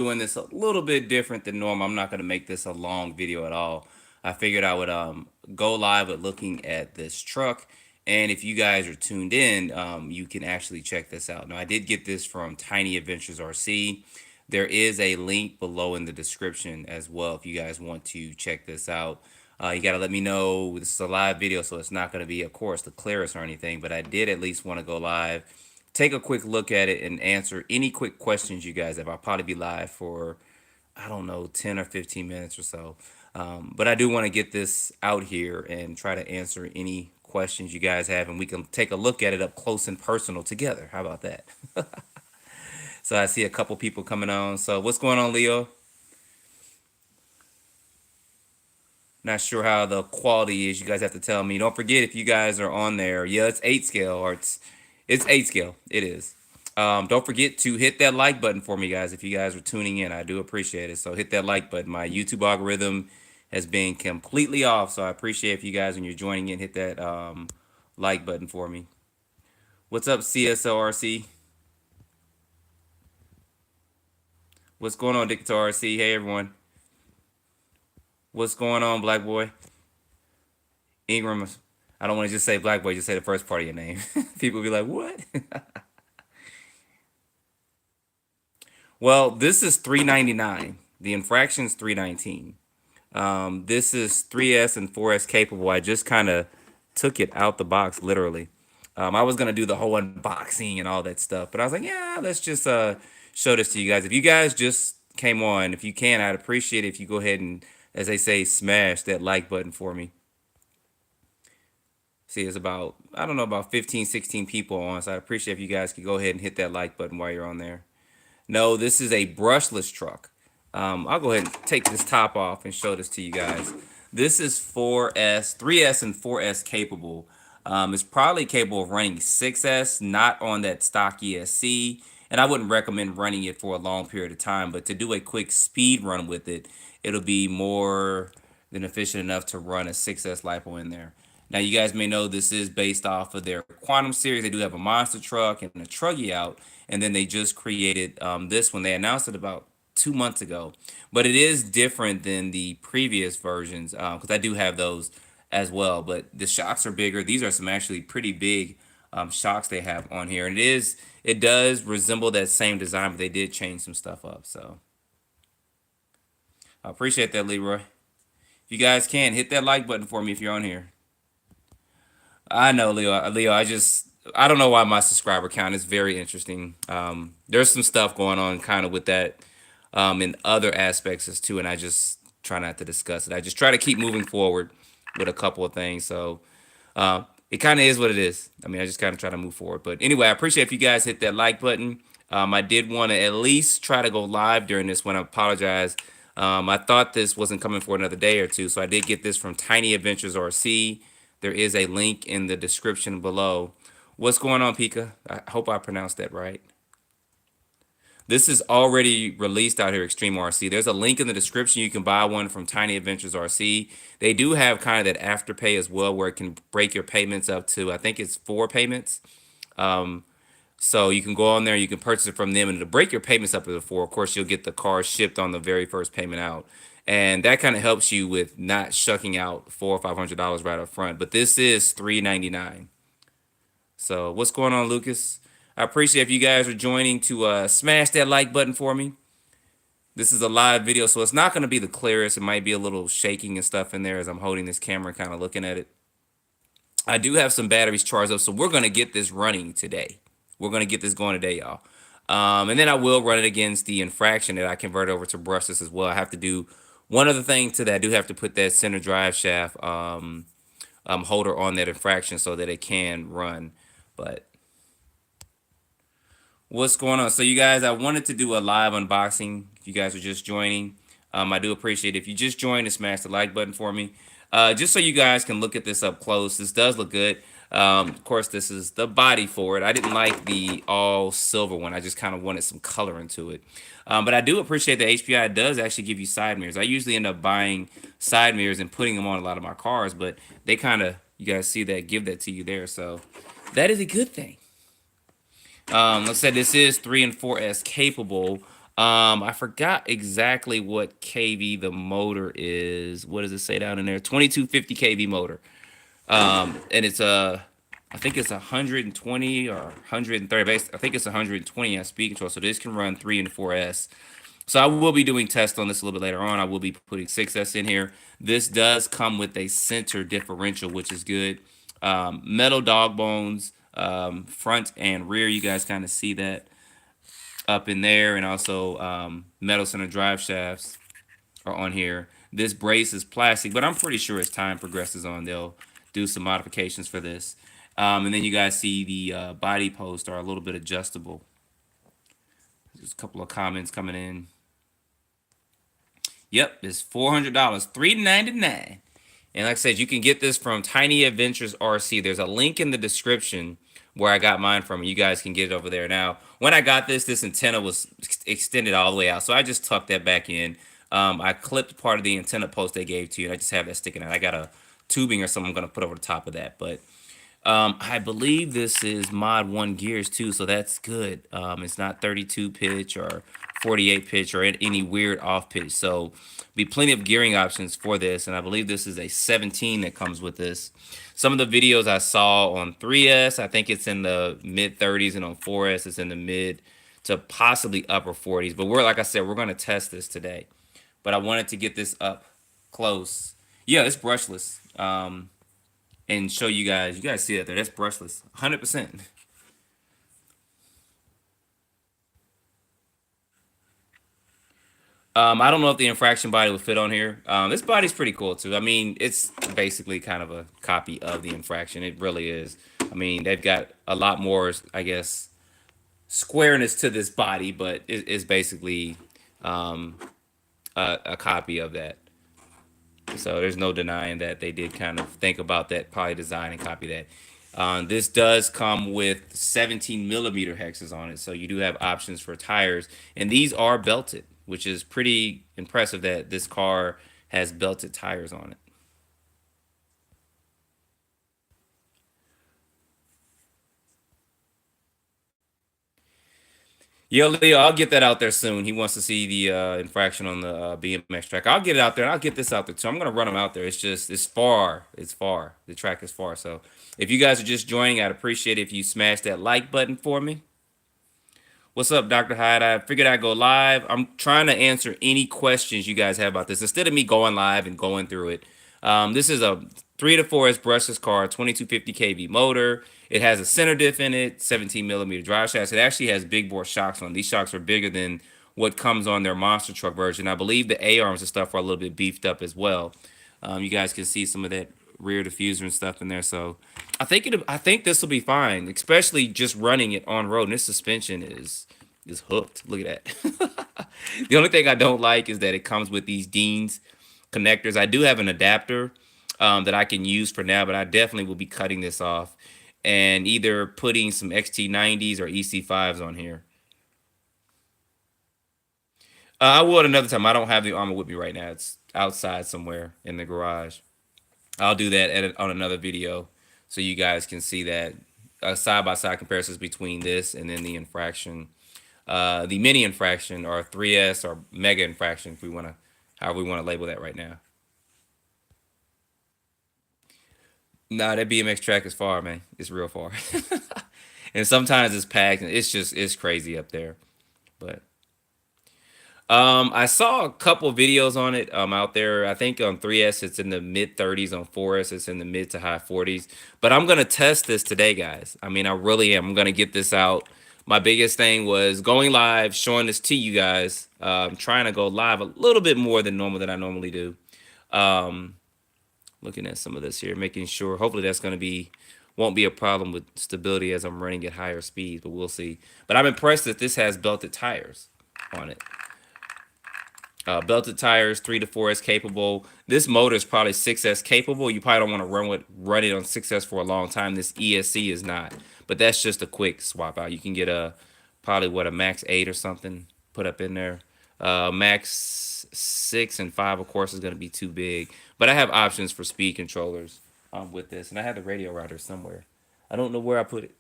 doing this a little bit different than normal. I'm not going to make this a long video at all. I figured I would go live with looking at this truck. And if you guys are tuned in, you can actually check this out. Now, I did get this from Tiny Adventures RC. There is a link below in the description as well if you guys want to check this out. You got to let me know. This is a live video, so it's not going to be, of course, the clearest or anything, but I did at least want to go live, take a quick look at it, and answer any quick questions you guys have. I'll probably be live for, I don't know, 10 or 15 minutes or so. But I do want to get this out here and try to answer any questions you guys have, and we can take a look at it up close and personal together. How about that? So I see a couple people coming on. So what's going on, Leo? Not sure how the quality is. You guys have to tell me. Don't forget if you guys are on there. Yeah, it's 8 scale or it's 8 scale. It is. Don't forget to hit that like button for me, guys. If you guys are tuning in, I do appreciate it. So hit that like button. My YouTube algorithm has been completely off, so I appreciate if you guys, when you're joining in, hit that like button for me. What's up, CSORC? What's going on, Dictator RC? Hey, everyone. What's going on, Black Boy? Ingram. I don't want to just say Black Boy, just say the first part of your name. People be like, what? Well, this is $399. The infraction's $319. This is 3S and 4S capable. I just kind of took it out the box, literally. I was gonna do the whole unboxing and all that stuff, but I was like, yeah, let's just show this to you guys. If you guys just came on, if you can, I'd appreciate it if you go ahead and, as they say, smash that like button for me. See, it's about, I don't know, about 15, 16 people on, so I'd appreciate if you guys could go ahead and hit that like button while you're on there. No, this is a brushless truck. I'll go ahead and take this top off and show this to you guys. This is 4S, 3S and 4S capable. It's probably capable of running 6S, not on that stock ESC. And I wouldn't recommend running it for a long period of time, but to do a quick speed run with it, it'll be more than efficient enough to run a 6S LiPo in there. Now, you guys may know this is based off of their Quantum series. They do have a monster truck and a Truggy out, and then they just created this one. They announced it about 2 months ago, but it is different than the previous versions because I do have those as well. But the shocks are bigger. These are some actually pretty big shocks they have on here, and it does resemble that same design, but they did change some stuff up. So I appreciate that, Leroy. If you guys can, hit that like button for me if you're on here. I know, Leo. Leo, I don't know why my subscriber count is very interesting. There's some stuff going on kind of with that in other aspects as too, and I just try not to discuss it. I just try to keep moving forward with a couple of things. So it kind of is what it is. I mean, I just kind of try to move forward. But anyway, I appreciate if you guys hit that like button. I did want to at least try to go live during this one. I apologize. I thought this wasn't coming for another day or two, so I did get this from Tiny Adventures RC. There is a link in the description below. What's going on, Pika? I hope I pronounced that right. This is already released out here, Extreme RC. There's a link in the description. You can buy one from Tiny Adventures RC. They do have kind of that afterpay as well, where it can break your payments up to, I think it's 4 payments. So you can go on there, you can purchase it from them, and to break your payments up to 4, of course, you'll get the car shipped on the very first payment out. And that kind of helps you with not shucking out $400 or $500 right up front. But this is $399. So what's going on, Lucas? I appreciate if you guys are joining to smash that like button for me. This is a live video, so it's not going to be the clearest. It might be a little shaking and stuff in there as I'm holding this camera, kind of looking at it. I do have some batteries charged up, so we're going to get this running today. We're going to get this going today, y'all. And then I will run it against the infraction that I convert over to brushless as well. I have to do one other thing to that. I do have to put that center drive shaft holder on that infraction so that it can run. But what's going on? So you guys, I wanted to do a live unboxing. If you guys are just joining, I do appreciate it. If you just joined, to smash the like button for me. Just so you guys can look at this up close. This does look good. Of course, this is the body for it. I didn't like the all silver one. I just kind of wanted some color into it. But I do appreciate that HPI does actually give you side mirrors. I usually end up buying side mirrors and putting them on a lot of my cars, but they kind of, you guys see that, give that to you there. So that is a good thing. Let's say this is 3 and 4S capable. I forgot exactly what kV the motor is. What does it say down in there? 2250 kV motor. And it's I think it's 120 or 130. I think it's 120 at speed control. So this can run 3 and 4S. So I will be doing tests on this a little bit later on. I will be putting 6S in here. This does come with a center differential, which is good. Metal dog bones, front and rear. You guys kind of see that up in there, and also metal center drive shafts are on here. This brace is plastic, but I'm pretty sure as time progresses on, they'll do some modifications for this. And then you guys see the body posts are a little bit adjustable. There's a couple of comments coming in. Yep, it's $400, $399. And like I said, you can get this from Tiny Adventures RC. There's a link in the description where I got mine from. You guys can get it over there. Now, when I got this antenna was extended all the way out. So I just tucked that back in. I clipped part of the antenna post they gave to you, and I just have that sticking out. I got a tubing or something I'm going to put over the top of that. But I believe this is Mod 1 gears too, so that's good. It's not 32 pitch or 48 pitch or any weird off pitch. So be plenty of gearing options for this, and I believe this is a 17 that comes with this. Some of the videos I saw on 3S, I think it's in the mid 30s, and on 4S it's in the mid to possibly upper 40s. But we're, like I said, we're going to test this today. But I wanted to get this up close. Yeah, it's brushless. And show you guys. You guys see that there. That's brushless. 100%. I don't know if the infraction body would fit on here. This body's pretty cool too. I mean, it's basically kind of a copy of the infraction. It really is. I mean, they've got a lot more, I guess, squareness to this body, but it's basically um, a copy of that. So there's no denying that they did kind of think about that, probably design and copy that. This does come with 17 millimeter hexes on it, so you do have options for tires, and these are belted, which is pretty impressive that this car has belted tires on it. Yo, Leo, I'll get that out there soon. He wants to see the infraction on the BMX track. I'll get it out there, and I'll get this out there too. I'm gonna run them out there. It's just it's far. It's far. The track is far. So if you guys are just joining, I'd appreciate it if you smash that like button for me. What's up, Dr. Hyde? I figured I'd go live. I'm trying to answer any questions you guys have about this instead of me going live and going through it. This is a 3 to 4S brushless car, 2250 kV motor. It has a center diff in it, 17 millimeter drive shafts. It actually has big bore shocks on. These shocks are bigger than what comes on their monster truck version. I believe the A arms and stuff are a little bit beefed up as well. You guys can see some of that rear diffuser and stuff in there. So I think this will be fine, especially just running it on road. And this suspension is hooked. Look at that. The only thing I don't like is that it comes with these Dean's connectors. I do have an adapter that I can use for now, but I definitely will be cutting this off and either putting some XT90s or EC5s on here. I will at another time. I don't have the armor with me right now. It's outside somewhere in the garage. I'll do that on another video so you guys can see that side by side comparisons between this and then the infraction, the mini infraction or 3S or mega infraction, if we want to, however we want to label that right now. Nah, that BMX track is far, man. It's real far, and sometimes it's packed, and it's crazy up there. But I saw a couple videos on it out there. I think on 3S it's in the mid 30s, on 4S it's in the mid to high 40s. But I'm gonna test this today, guys. I mean, I really am. I'm gonna get this out. My biggest thing was going live, showing this to you guys. Trying to go live a little bit more than normal than I normally do. Um, Looking at some of this here, making sure. Hopefully that's gonna be won't be a problem with stability as I'm running at higher speeds, but we'll see. But I'm impressed that this has belted tires on it. Belted tires, 3 to 4S capable. This motor is probably 6S capable. You probably don't want to run it on 6S for a long time. This ESC is not, but that's just a quick swap out. You can get a probably what a max 8 or something put up in there. Max 6 and 5, of course, is going to be too big. But I have options for speed controllers with this, and I have the radio router somewhere. I don't know where I put it.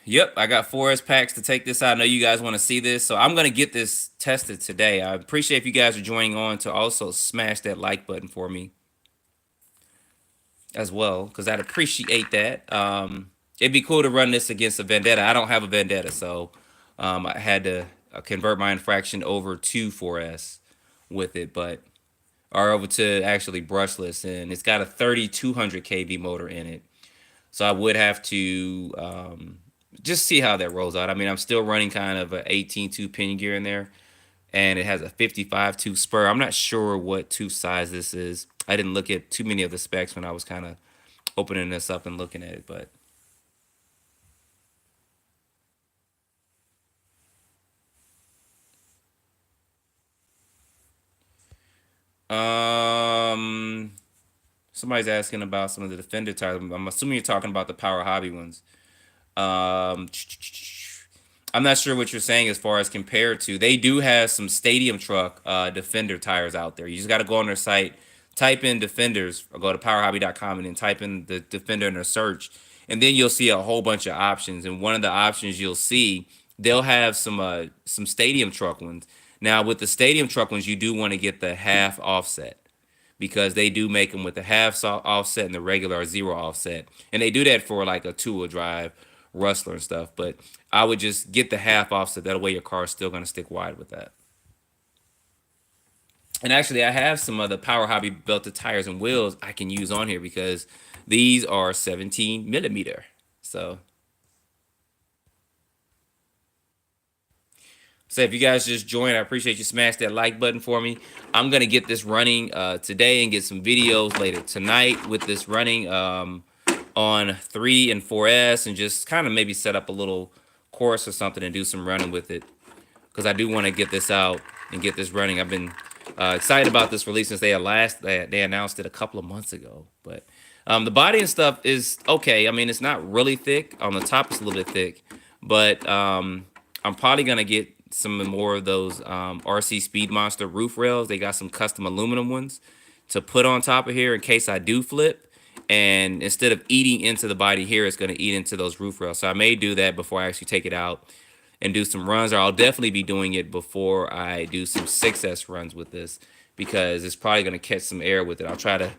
Yep, I got 4S packs to take this out. I know you guys want to see this, so I'm gonna get this tested today. I appreciate if you guys are joining on to also smash that like button for me as well, because I'd appreciate that. It'd be cool to run this against a Vendetta. I don't have a Vendetta, so I had to convert my infraction over to 4S with it, but or over to actually brushless, and it's got a 3200 kV motor in it. So I would have to just see how that rolls out. I mean, I'm still running kind of a 18-2 pinion gear in there, and it has a 55-2 spur. I'm not sure what tooth size this is. I didn't look at too many of the specs when I was kind of opening this up and looking at it, but um, somebody's asking about some of the Defender tires. I'm assuming you're talking about the Power Hobby ones. Um, I'm not sure what you're saying as far as compared to. They do have some Stadium Truck Defender tires out there. You just got to go on their site, type in Defenders, or go to powerhobby.com and then type in the Defender in a search, and then you'll see a whole bunch of options. And one of the options you'll see, they'll have some Stadium Truck ones. Now with the Stadium Truck ones, you do want to get the half offset because they do make them with the offset and the regular or zero offset, and they do that for like a two-wheel drive Rustler and stuff. But I would just get the half offset. That way your car is still going to stick wide with that. And actually, I have some other Power Hobby belted tires and wheels I can use on here because these are 17 millimeter. So if you guys just joined, I appreciate you smash that like button for me. I'm gonna get this running today and get some videos later tonight with this running on 3 and 4S, and just kind of maybe set up a little course or something and do some running with it, because I do want to get this out and get this running. I've been excited about this release since they announced it a couple of months ago. But the body and stuff is okay. I mean, it's not really thick. On the top, it's a little bit thick, but I'm probably gonna get some more of those RC Speed Monster roof rails. They got some custom aluminum ones to put on top of here in case I do flip. And instead of eating into the body here, it's going to eat into those roof rails. So I may do that before I actually take it out and do some runs, or I'll definitely be doing it before I do some 6S runs with this, because it's probably going to catch some air with it. I'll try to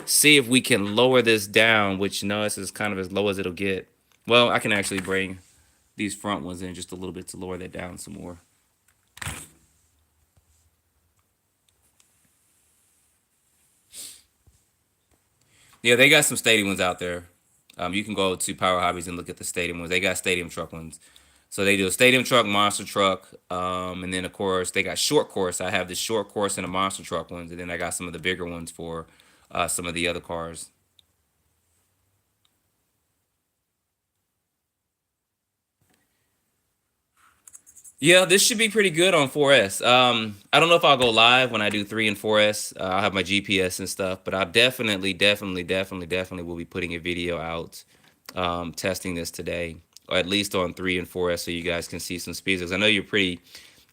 see if we can lower this down, which, no, this is kind of as low as it'll get. Well, I can actually bring these front ones in just a little bit to lower that down some more. Yeah, they got some stadium ones out there. You can go to Power Hobbies and look at the stadium ones. They got stadium truck ones. So they do a stadium truck, monster truck, and then of course they got short course. I have the short course and the monster truck ones, and then I got some of the bigger ones for some of the other cars. Yeah, this should be pretty good on 4S. I don't know if I'll go live when I do 3 and 4S. I'll have my GPS and stuff, but I definitely will be putting a video out testing this today, or at least on 3 and 4S, so you guys can see some speeds. Because I know you're pretty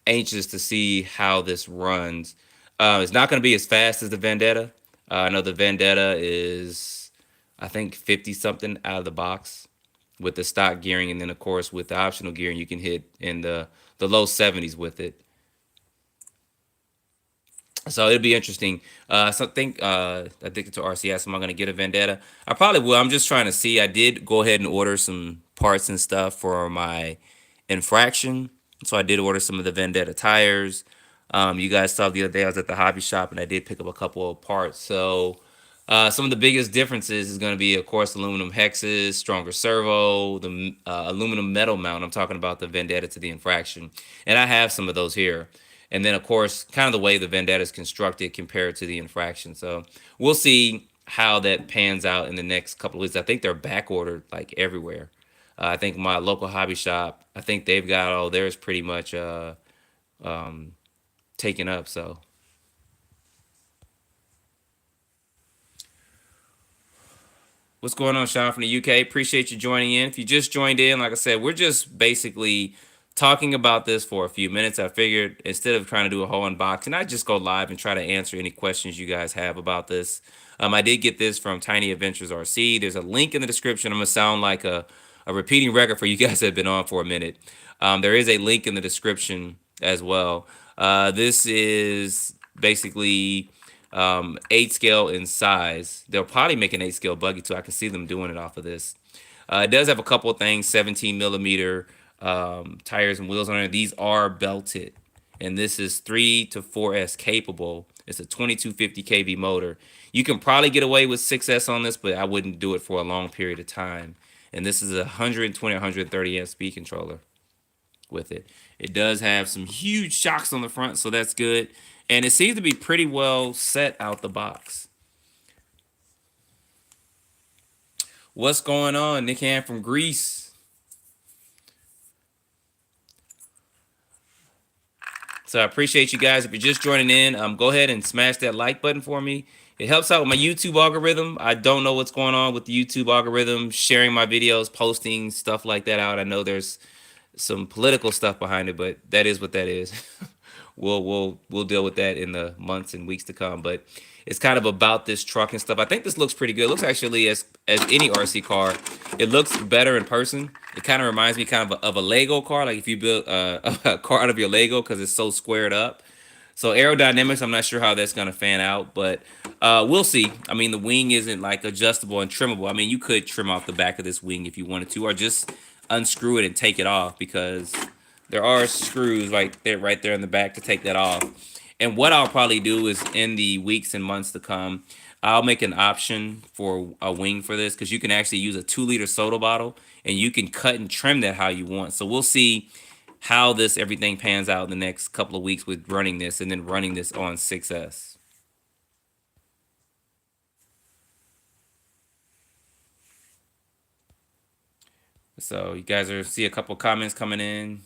anxious to see how this runs. It's not going to be as fast as the Vendetta. I know the Vendetta is, I think, 50 something out of the box with the stock gearing, and then of course with the optional gearing, you can hit in the low 70s with it. So it'll be interesting. So I think addicted to RCS. Am I gonna get a Vendetta? I probably will. I'm just trying to see. I did go ahead and order some parts and stuff for my infraction. So I did order some of the Vendetta tires. You guys saw the other day I was at the hobby shop and I did pick up a couple of parts. So some of the biggest differences is going to be, of course, aluminum hexes, stronger servo, the aluminum metal mount. I'm talking about the Vendetta to the infraction. And I have some of those here. And then, of course, kind of the way the Vendetta is constructed compared to the infraction. So we'll see how that pans out in the next couple of weeks. I think they're back ordered like everywhere. I think my local hobby shop, I think they've got all theirs pretty much um, taken up. So what's going on, Sean from the UK? Appreciate you joining in. If you just joined in, like I said, we're just basically talking about this for a few minutes. I figured instead of trying to do a whole unboxing, I'd just go live and try to answer any questions you guys have about this. I did get this from Tiny Adventures RC. There's a link in the description. I'm gonna sound like a a repeating record for you guys that have been on for a minute. There is a link in the description as well. This is basically 8 scale in size. They'll probably make an 8 scale buggy too. I can see them doing it off of this. It does have a couple of things, 17 millimeter tires and wheels on it. These are belted, and this is 3 to 4S capable. It's a 2250 kV motor. You can probably get away with 6S on this, but I wouldn't do it for a long period of time. And this is a 120 130 amp speed controller with it. It does have some huge shocks on the front, so that's good. And it seems to be pretty well set out the box. What's going on? Nick Hand from Greece. So I appreciate you guys. If you're just joining in, go ahead and smash that like button for me. It helps out with my YouTube algorithm. I don't know what's going on with the YouTube algorithm, sharing my videos, posting stuff like that out. I know there's some political stuff behind it, but that is what that is. we'll deal with that in the months and weeks to come. But it's kind of about this truck and stuff. I think this looks pretty good. It looks actually as any RC car, it looks better in person. It kind of reminds me kind of a Lego car, like if you build a car out of your Lego because it's so squared up. So aerodynamics, I'm not sure how that's gonna fan out, but we'll see. I mean, the wing isn't like adjustable and trimmable. I mean, you could trim off the back of this wing if you wanted to, or just unscrew it and take it off, because there are screws right there in the back to take that off. And what I'll probably do is in the weeks and months to come, I'll make an option for a wing for this, because you can actually use a 2-liter soda bottle and you can cut and trim that how you want. So we'll see how everything pans out in the next couple of weeks with running this and then running this on 6S. So you guys see a couple comments coming in.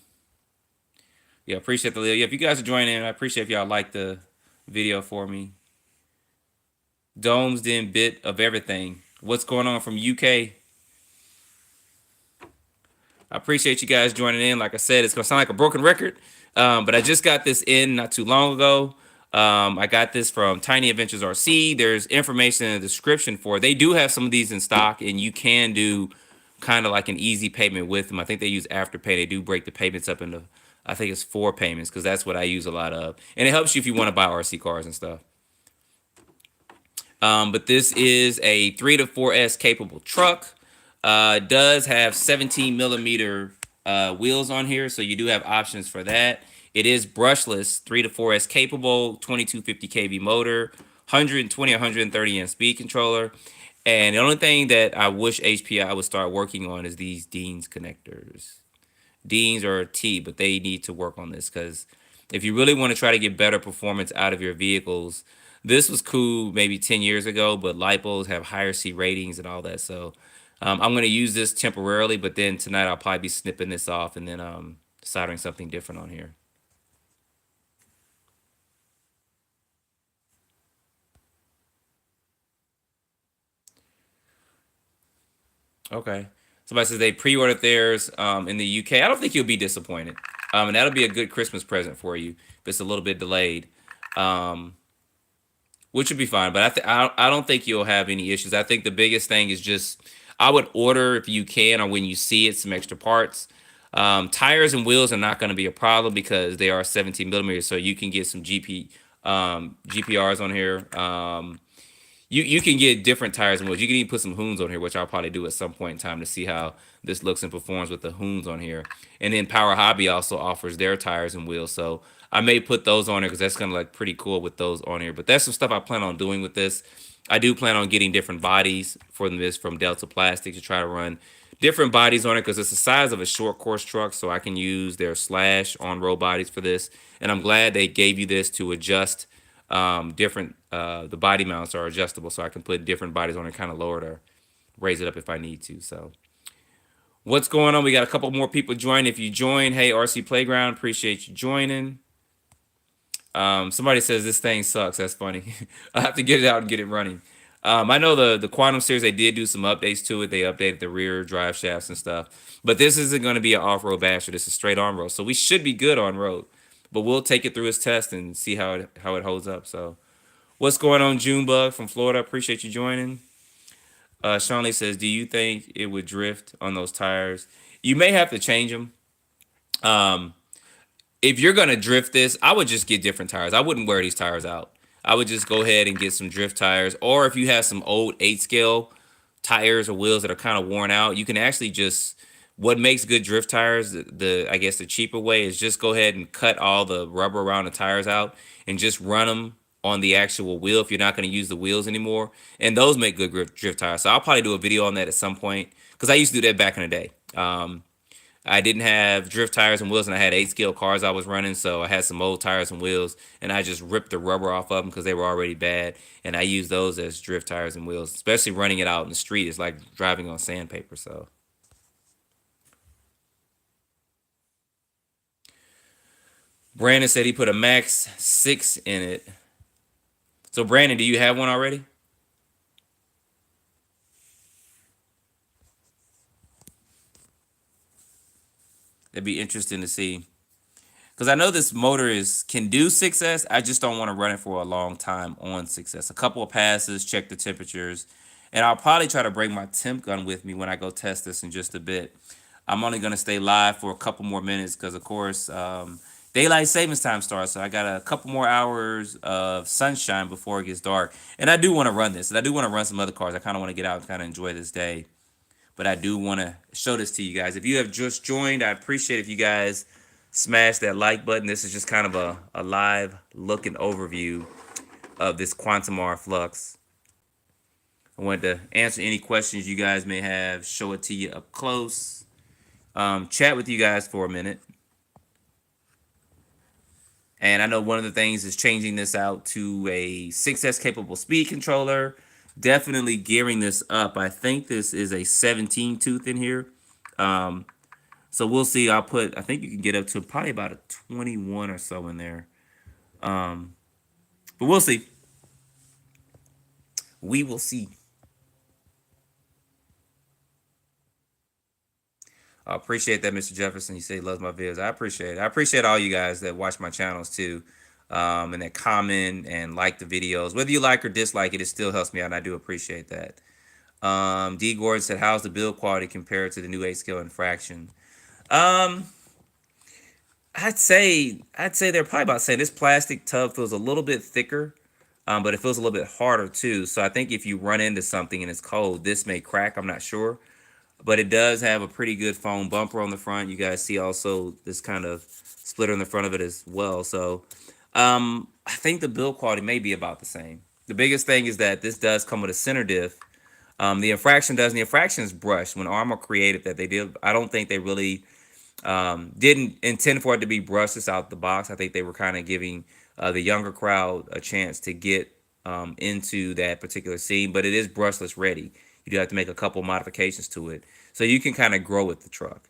Yeah, appreciate the Leo. Yeah, if you guys are joining in, I appreciate if y'all like the video for me. Domes then bit of everything. What's going on from UK? I appreciate you guys joining in. Like I said, it's gonna sound like a broken record, but I just got this in not too long ago. I got this from Tiny Adventures RC. There's information in the description for it. They do have some of these in stock, and you can do kind of like an easy payment with them. I think they use Afterpay. They do break the payments up into, I think it's 4 payments, because that's what I use a lot of. And it helps you if you want to buy RC cars and stuff. But this is a 3 to 4S capable truck. Does have 17 millimeter wheels on here, so you do have options for that. It is brushless, 3 to 4S capable, 2250 kV motor, 120 130 amp speed controller. And the only thing that I wish HPI would start working on is these Dean's connectors. Dean's or T, but they need to work on this, because if you really want to try to get better performance out of your vehicles, this was cool maybe 10 years ago, but LiPos have higher C ratings and all that. So I'm going to use this temporarily, but then tonight I'll probably be snipping this off and then soldering something different on here. Okay. Somebody says they pre-ordered theirs in the UK. I don't think you'll be disappointed. And that'll be a good Christmas present for you if it's a little bit delayed. Which would be fine, but I don't think you'll have any issues. I think the biggest thing is just, I would order, if you can, or when you see it, some extra parts. Tires and wheels are not going to be a problem because they are 17 millimeters, so you can get some GPRs on here. You can get different tires and wheels. You can even put some Hoons on here, which I'll probably do at some point in time to see how this looks and performs with the Hoons on here. And then Power Hobby also offers their tires and wheels, so I may put those on here because that's gonna look pretty cool with those on here. But that's some stuff I plan on doing with this. I do plan on getting different bodies for this from Delta Plastic to try to run different bodies on it, because it's the size of a short course truck, so I can use their Slash on-road bodies for this. And I'm glad they gave you this to adjust different, the body mounts are adjustable, so I can put different bodies on it, kind of lower it or raise it up if I need to. So what's going on? We got a couple more people join. If you join, hey, RC Playground, appreciate you joining. Somebody says this thing sucks. That's funny. I have to get it out and get it running. I know the Quantum series, they did do some updates to it. They updated the rear drive shafts and stuff. But this isn't going to be an off-road basher. This is straight on-road. So we should be good on-road. But we'll take it through its test and see how it holds up. So what's going on, Junebug from Florida? Appreciate you joining. Sean Lee says, "Do you think it would drift on those tires? You may have to change them. Um, if you're gonna drift this, I would just get different tires. I wouldn't wear these tires out. I would just go ahead and get some drift tires, or if you have some old 8 scale tires or wheels that are kind of worn out, you can actually just what makes good drift tires. The I guess the cheaper way is just go ahead and cut all the rubber around the tires out and just run them on the actual wheel if you're not going to use the wheels anymore. And those make good drift tires. So I'll probably do a video on that at some point because I used to do that back in the day. I didn't have drift tires and wheels, and I had 8 scale cars I was running, so I had some old tires and wheels, and I just ripped the rubber off of them because they were already bad, and I used those as drift tires and wheels, especially running it out in the street. It's like driving on sandpaper. So Brandon said he put a Max 6 in it. So Brandon, do you have one already? That'd be interesting to see. Because I know this motor is can do 6S. I just don't want to run it for a long time on 6S. A couple of passes, check the temperatures, and I'll probably try to bring my temp gun with me when I go test this in just a bit. I'm only going to stay live for a couple more minutes because, of course, daylight savings time starts. So I got a couple more hours of sunshine before it gets dark. And I do want to run this. And I do want to run some other cars. I kind of want to get out and kind of enjoy this day. But I do want to show this to you guys. If you have just joined, I appreciate if you guys smash that like button. This is just kind of a live look and overview of this Quantum R Flux. I wanted to answer any questions you guys may have, show it to you up close, chat with you guys for a minute. And I know one of the things is changing this out to a 6S capable speed controller. Definitely gearing this up. I think this is a 17 tooth in here. So we'll see. I think you can get up to probably about a 21 or so in there. But we'll see. We will see. I appreciate that, Mr. Jefferson. You say he loves my videos. I appreciate it. I appreciate all you guys that watch my channels too. And that comment and like the videos. Whether you like or dislike it, it still helps me out, and I do appreciate that. D. Gordon said, how's the build quality compared to the new 8 scale infraction? I'd say they're probably about saying this plastic tub feels a little bit thicker, but it feels a little bit harder too. So I think if you run into something and it's cold, this may crack. I'm not sure. But it does have a pretty good foam bumper on the front. You guys see also this kind of splitter in the front of it as well. So I think the build quality may be about the same. The biggest thing is that this does come with a center diff. The infraction doesn't. The infraction is brushed. When Armor created that, they did. I don't think they really didn't intend for it to be brushed this out the box. I think they were kind of giving the younger crowd a chance to get into that particular scene. But it is brushless ready. You do have to make a couple modifications to it. So you can kind of grow with the truck.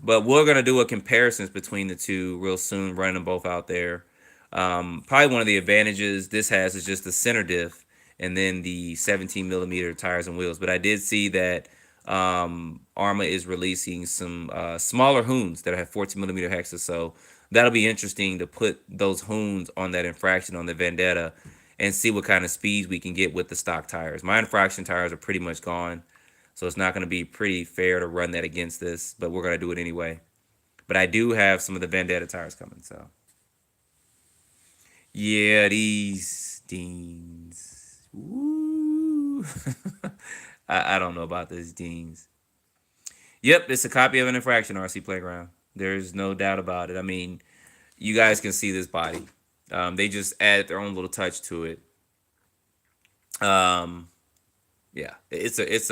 But we're going to do a comparisons between the two real soon, running them both out there. Probably one of the advantages this has is just the center diff and then the 17 millimeter tires and wheels. But I did see that Arma is releasing some smaller hoons that have 14 millimeter hexes. So that'll be interesting to put those hoons on that infraction on the Vendetta and see what kind of speeds we can get with the stock tires. My infraction tires are pretty much gone, so it's not going to be pretty fair to run that against this, but we're going to do it anyway. But I do have some of the Vendetta tires coming, so. Yeah, these Deans. Woo. I don't know about these Deans. Yep, it's a copy of an infraction RC Playground. There's no doubt about it. I mean, you guys can see this body. They just add their own little touch to it. Yeah, it's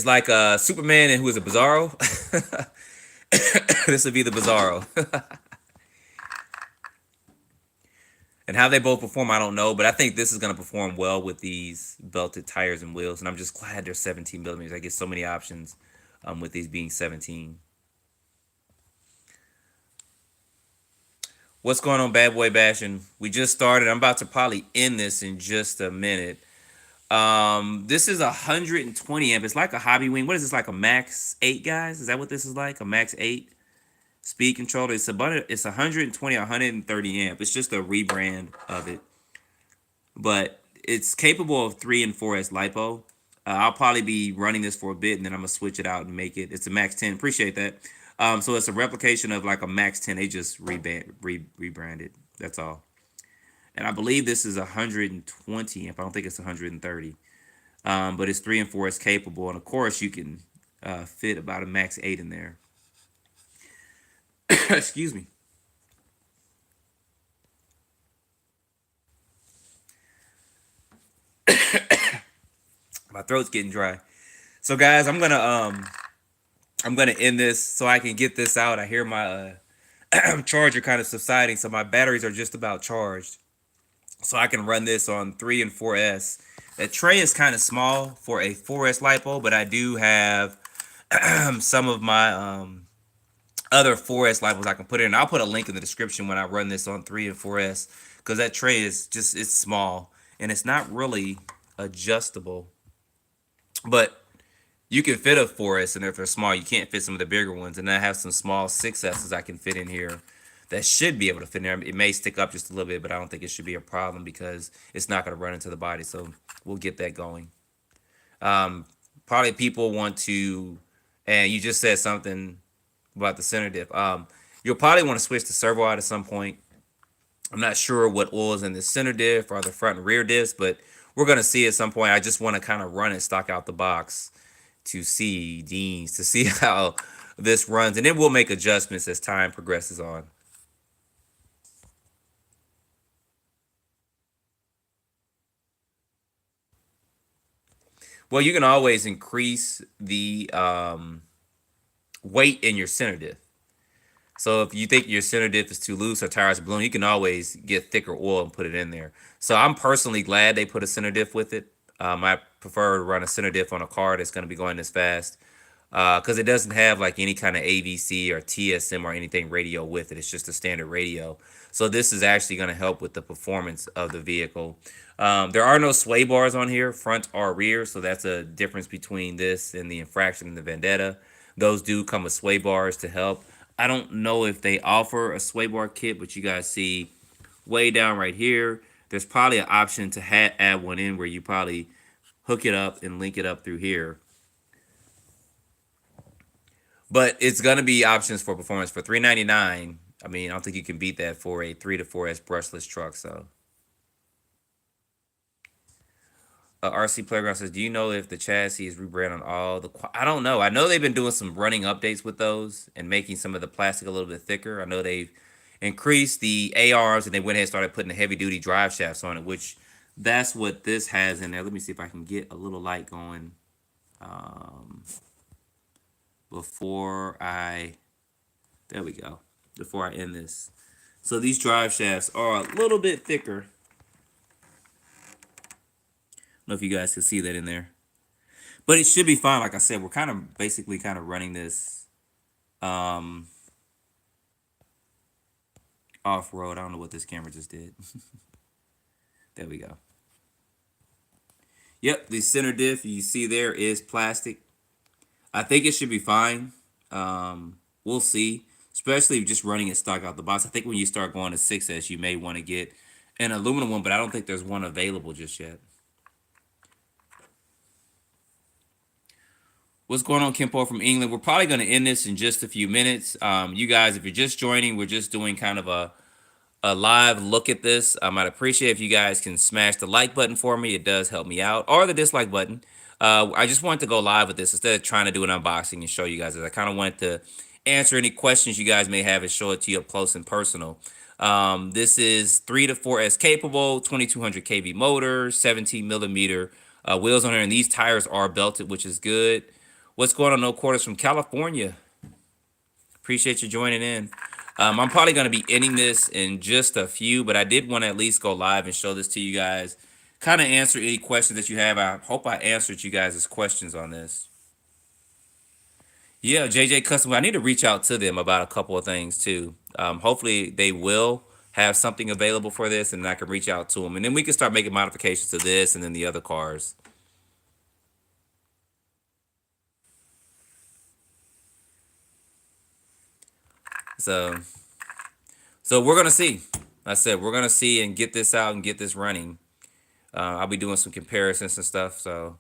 like Superman and who is a Bizarro. This would be the Bizarro. And how they both perform, I don't know, but I think this is going to perform well with these belted tires and wheels. And I'm just glad they're 17 millimeters. I get so many options with these being 17. What's going on, Bad Boy Bashing? We just started. I'm about to probably end this in just a minute. This is 120 amp. It's like a hobby wing. What is this, like a Max 8, guys? Is that what this is like? A Max 8 speed controller? It's 120, 130 amp. It's just a rebrand of it. But it's capable of 3 and 4S LiPo. I'll probably be running this for a bit, and then I'm gonna switch it out and make it. It's a Max 10. Appreciate that. So it's a replication of like a Max 10. They just rebranded. That's all. And I believe this is 120 amp. I don't think it's 130. But it's 3 and 4S capable, and of course you can fit about a Max 8 in there. Excuse me. My throat's getting dry. So guys, I'm gonna end this so I can get this out. I hear my charger kind of subsiding, so my batteries are just about charged. So I can run this on 3 and 4S. That tray is kind of small for a 4S LiPo, but I do have some of my other 4S LiPos I can put in. I'll put a link in the description when I run this on 3 and 4S, because that tray is just, it's small and it's not really adjustable. But you can fit a 4S, and if they're small, you can't fit some of the bigger ones. And I have some small 6S's I can fit in here that should be able to fit in there. It may stick up just a little bit, but I don't think it should be a problem because it's not going to run into the body. So we'll get that going. Probably people want to, and you just said something about the center diff. You'll probably want to switch the servo out at some point. I'm not sure what oil is in the center diff or the front and rear diffs, but we're going to see at some point. I just want to kind of run it stock out the box to see Dean's, to see how this runs, and then we'll make adjustments as time progresses on. Well, you can always increase the weight in your center diff. So if you think your center diff is too loose or tires are blown, you can always get thicker oil and put it in there. So I'm personally glad they put a center diff with it. I prefer to run a center diff on a car that's going to be going this fast, because it doesn't have like any kind of AVC or TSM or anything radio with it. It's just a standard radio. So this is actually going to help with the performance of the vehicle. There are no sway bars on here, front or rear, so that's a difference between this and the Infraction and the Vendetta. Those do come with sway bars to help. I don't know if they offer a sway bar kit, but you guys see way down right here, there's probably an option to add one in where you probably hook it up and link it up through here. But it's going to be options for performance for $399. I mean, I don't think you can beat that for a 3 to 4S brushless truck. So RC Playground says, do you know if the chassis is rebranded on all the... I don't know. I know they've been doing some running updates with those and making some of the plastic a little bit thicker. I know they've increased the ARs, and they went ahead and started putting the heavy-duty drive shafts on it, which that's what this has in there. Let me see if I can get a little light going before I... There we go. Before I end this. So these drive shafts are a little bit thicker. I don't know if you guys can see that in there, but it should be fine. Like I said, we're kind of basically kind of running this off-road. I don't know what this camera just did. There we go. Yep, the center diff you see there is plastic. I think it should be fine. We'll see, especially just running it stock out the box. I think when you start going to 6S, you may want to get an aluminum one, but I don't think there's one available just yet. What's going on, Kimpo from England? We're probably going to end this in just a few minutes. You guys, if you're just joining, we're just doing kind of a live look at this. I'd appreciate if you guys can smash the like button for me. It does help me out. Or the dislike button. I just wanted to go live with this instead of trying to do an unboxing and show you guys this. I kind of wanted to answer any questions you guys may have and show it to you up close and personal. This is 3 to 4S capable, 2200 kV motor, 17 millimeter wheels on there. And these tires are belted, which is good. What's going on, No Quarters from California? Appreciate you joining in. I'm probably going to be ending this in just a few, but I did want to at least go live and show this to you guys. Kind of answer any questions that you have. I hope I answered you guys' questions on this. Yeah, JJ Custom. I need to reach out to them about a couple of things too. Hopefully they will have something available for this, and I can reach out to them. And then we can start making modifications to this and then the other cars. So we're going to see. I said, we're going to see and get this out and get this running. I'll be doing some comparisons and stuff. So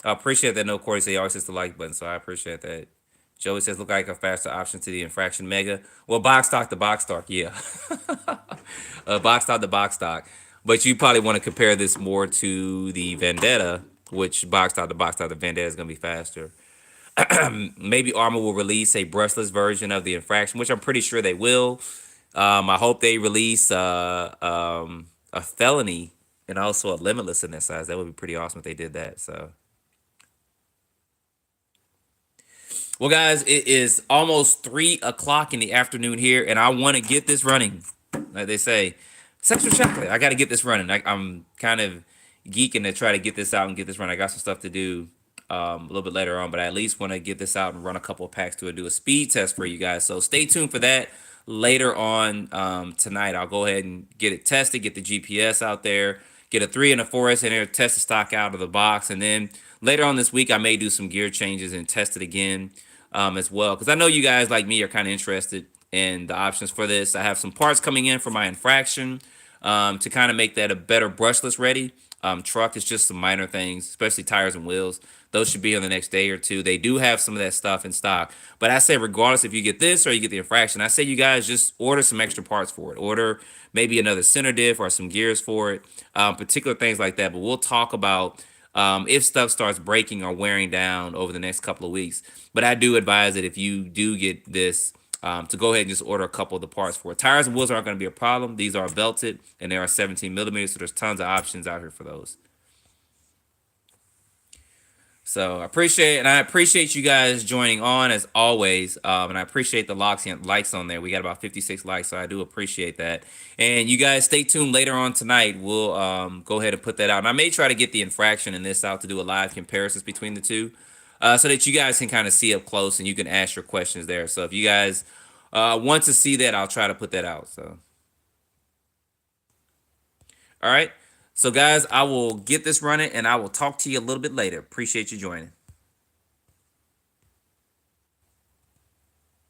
I appreciate that. No, Corey says he always hits the like button, so I appreciate that. Joey says, look like a faster option to the infraction mega. Well, box stock to box stock, yeah. Box stock to box stock. But you probably want to compare this more to the Vendetta, which box stock to box stock, the Vendetta is going to be faster. Maybe Armor will release a brushless version of the infraction, which I'm pretty sure they will. I hope they release a felony and also a limitless in that size. That would be pretty awesome if they did that. So, well, guys, it is almost 3 o'clock in the afternoon here, and I want to get this running. Like they say, sexual chocolate. I got to get this running. I'm kind of geeking to try to get this out and get this running. I got some stuff to do a little bit later on, but I at least want to get this out and run a couple of packs to it, do a speed test for you guys. So stay tuned for that later on tonight. I'll go ahead and get it tested, get the GPS out there, get a 3 and a 4S in there, test the stock out of the box, and then later on this week I may do some gear changes and test it again as well, because I know you guys like me are kind of interested in the options for this. I have some parts coming in for my infraction to kind of make that a better brushless ready truck. It's just some minor things, especially tires and wheels. Those should be on the next day or two. They do have some of that stuff in stock. But I say, regardless if you get this or you get the infraction, I say you guys just order some extra parts for it. Order maybe another center diff or some gears for it, particular things like that. But we'll talk about if stuff starts breaking or wearing down over the next couple of weeks. But I do advise that if you do get this, to go ahead and just order a couple of the parts for it. Tires and wheels aren't going to be a problem. These are belted and they are 17 millimeters, so there's tons of options out here for those. So I appreciate you guys joining on as always, and I appreciate the likes on there. We got about 56 likes, so I do appreciate that. And you guys stay tuned later on tonight. We'll go ahead and put that out, and I may try to get the infraction in this out to do a live comparisons between the two, so that you guys can kind of see up close and you can ask your questions there. So if you guys want to see that, I'll try to put that out. So, all right. So guys, I will get this running, and I will talk to you a little bit later. Appreciate you joining.